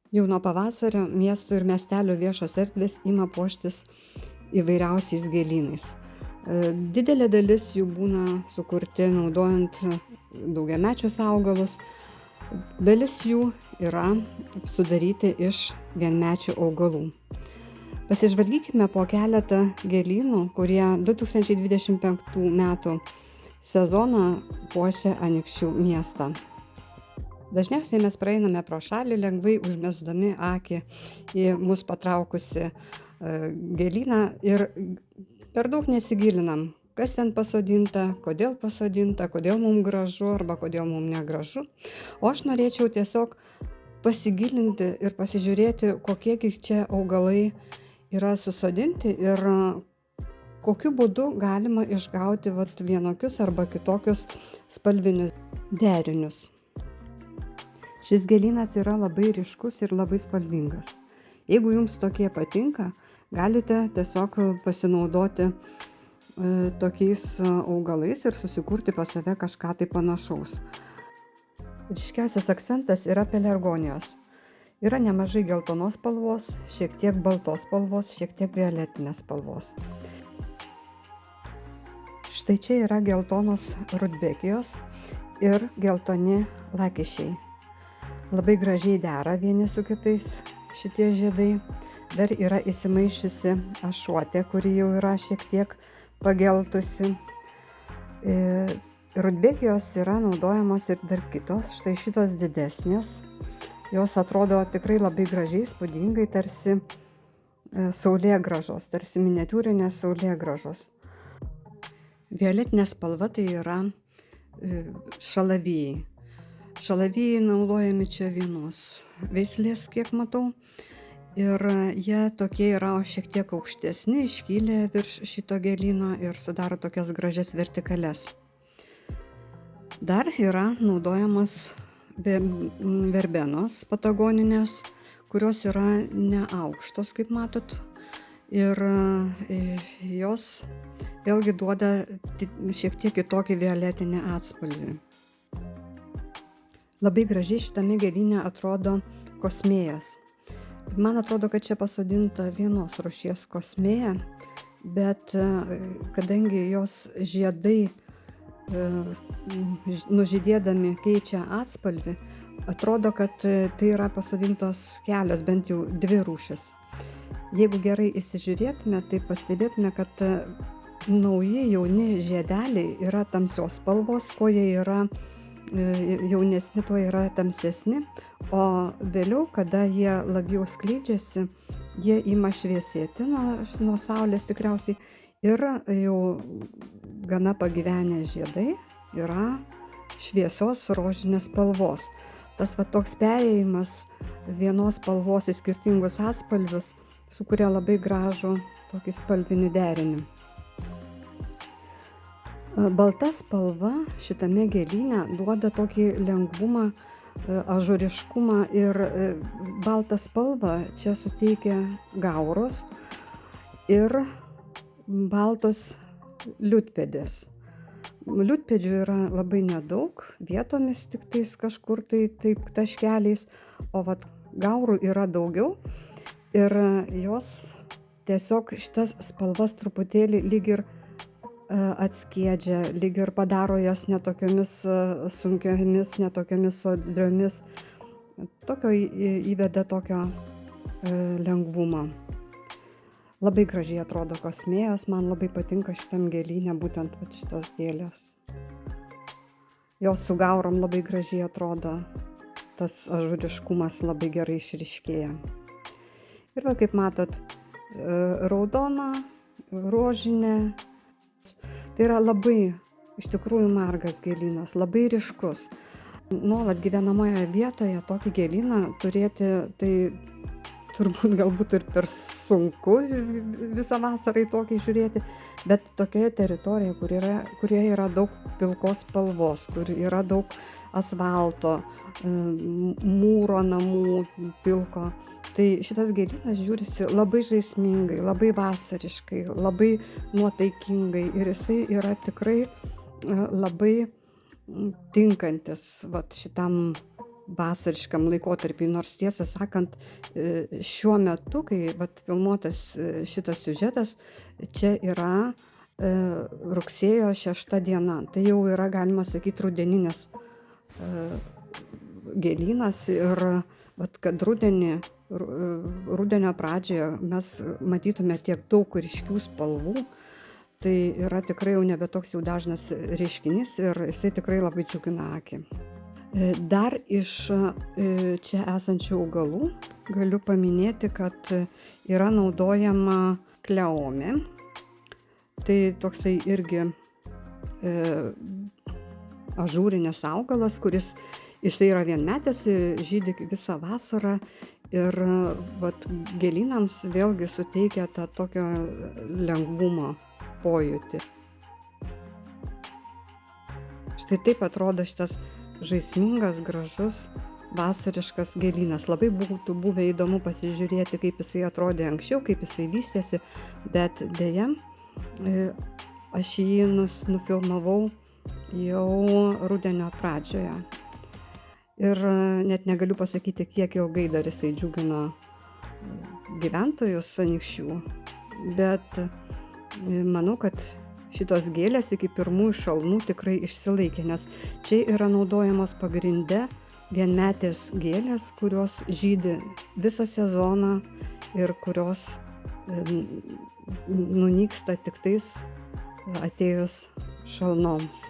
Jau nuo pavasario miestų ir miestelių viešos erdvės ima puoštis įvairiausiais gėlynais. Didelė dalis jų būna sukurti naudojant daugiamečius augalus, dalis jų yra sudaryti iš vienmečių augalų. Pasižvalgykime po keletą gėlynų, kurie 2025 metų sezoną puošia Anykščių miestą. Dažniausiai mes praeiname pro šalį, lengvai užmesdami akį į mus patraukusi gėlyną ir per daug nesigilinam, kas ten pasodinta, kodėl mums gražu arba kodėl mums negražu. O aš norėčiau tiesiog pasigilinti ir pasižiūrėti, kokiegi čia augalai yra susodinti ir kokiu būdu galima išgauti vienokius arba kitokius spalvinius derinius. Šis gėlynas yra labai ryškus ir labai spalvingas. Jeigu jums tokie patinka, galite tiesiog pasinaudoti tokiais augalais ir susikurti pas save kažką tai panašaus. Ryškiausias akcentas yra pelargonijos. Yra nemažai geltonos spalvos, šiek tiek baltos spalvos, šiek tiek violetinės spalvos. Štai čia yra geltonos rudbekijos ir geltoni lakišiai. Labai gražiai dera vieni su kitais šitie žiedai. Dar yra įsimaišiusi ašuotė, kuri jau yra šiek tiek pageltusi. Rudbekijos yra naudojamos ir dar kitos, štai šitos didesnės. Jos atrodo tikrai labai gražiai, spūdingai, tarsi saulėgrąžos, tarsi miniatiūrinės saulėgrąžos. Violetinė spalva tai yra šalavijai. Šalavijai naudojami čia vienos veislės, kiek matau, ir jie tokie yra šiek tiek aukštesni, iškylę virš šito gėlyno ir sudaro tokias gražias vertikales. Dar yra naudojamos verbenos patagoninės, kurios yra neaukštos, kaip matot, ir jos vėlgi duoda šiek tiek kitokį violetinį atspalvį. Labai gražiai šitame gėlyne atrodo kosmėjas. Man atrodo, kad čia pasodinta vienos rūšies kosmėja, bet kadangi jos žiedai nužydėdami keičia atspalvį, atrodo, kad tai yra pasodintos kelios, bent jau dvi rūšis. Jeigu gerai įsižiūrėtume, tai pastebėtume, kad nauji jauni žiedeliai yra tamsios spalvos, kuo jie yra jaunesni, tuo yra tamsesni, o vėliau, kada jie labiau skleidžiasi, jie ima šviesėti nuo saulės tikriausiai ir jau gana pagyvenę žiedai yra šviesios rožinės spalvos. Tas toks perėjimas vienos spalvos į skirtingus atspalvius sukuria labai gražų tokį spalvinį derinį. Balta spalva šitame gėlyne duoda tokį lengvumą, ažūriškumą ir baltą spalvą čia suteikia gauros ir baltos liudpėdės. Liudpėdžių yra labai nedaug, vietomis tik tais kažkur tai taip taškeliais, o gaurų yra daugiau ir jos tiesiog šitas spalvas truputėlį lyg ir atskiedžia, lyg ir padaro jas netokiomis sunkiomis, netokiomis sodriomis. Tokio įveda tokio lengvumo. Labai gražiai atrodo kosmėjos, man labai patinka šitam gėlyne būtent šitos gėlės. Jos su gaurom labai gražiai atrodo, tas ažūriškumas labai gerai išryškėja. Ir kaip matot, raudona, rožinė. Tai yra labai, iš tikrųjų, margas gėlynas, labai ryškus. Nuolat gyvenamoje vietoje tokį gėlyną turėti, tai turbūt galbūt ir per sunku visą vasarą į tokį žiūrėti, bet tokioje teritorijoje, kurioje yra daug pilkos spalvos, kur yra daug asfalto, mūro namų pilko, tai šitas gėlynas žiūrisi labai žaismingai, labai vasariškai, labai nuotaikingai ir jisai yra tikrai labai tinkantis šitam vasariškam laikotarpiui, nors tiesą sakant, šiuo metu, kai filmuotas šitas siužetas, čia yra rugsėjo 6 diena. Tai jau yra, galima sakyti, rudeninis gėlynas ir kad rudenio pradžioje mes matytume tiek daug ryškių spalvų, tai yra tikrai jau nebe toks jau dažnas reiškinys ir jisai tikrai labai džiugina akį. Dar iš čia esančių augalų galiu paminėti, kad yra naudojama kleomė. Tai toksai irgi ažūrinis augalas, kuris jisai yra vienmetis, žydi visą vasarą ir gėlynams vėlgi suteikia tą tokio lengvumo pojūtį. Štai taip atrodo šitas žaismingas, gražus, vasariškas gėlynas. Labai būtų buvę įdomu pasižiūrėti, kaip jisai atrodė anksčiau, kaip jisai vystėsi, bet deja, aš jį nufilmavau jau rudenio pradžioje. Ir net negaliu pasakyti, kiek ilgai dar jisai džiugino gyventojus Anykščių, bet manau, kad šitos gėlės iki pirmųjų šalnų tikrai išsilaikė, nes čia yra naudojamos pagrinde vienmetės gėlės, kurios žydi visą sezoną ir kurios nunyksta tiktais atėjus šalnoms.